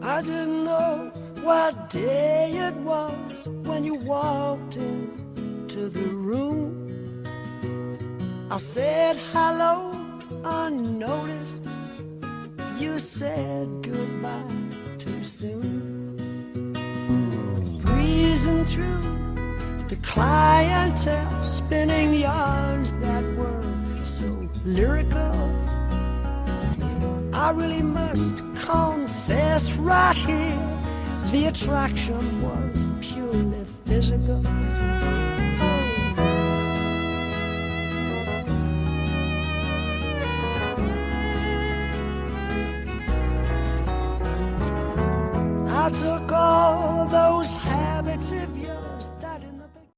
I didn't know what day it was when you walked into the room. I said hello unnoticed. You said goodbye too soon. Breezing through the clientele, spinning yarns that were so lyrical. I really must confess right here, the attraction was purely physical. I took all those habits of yours that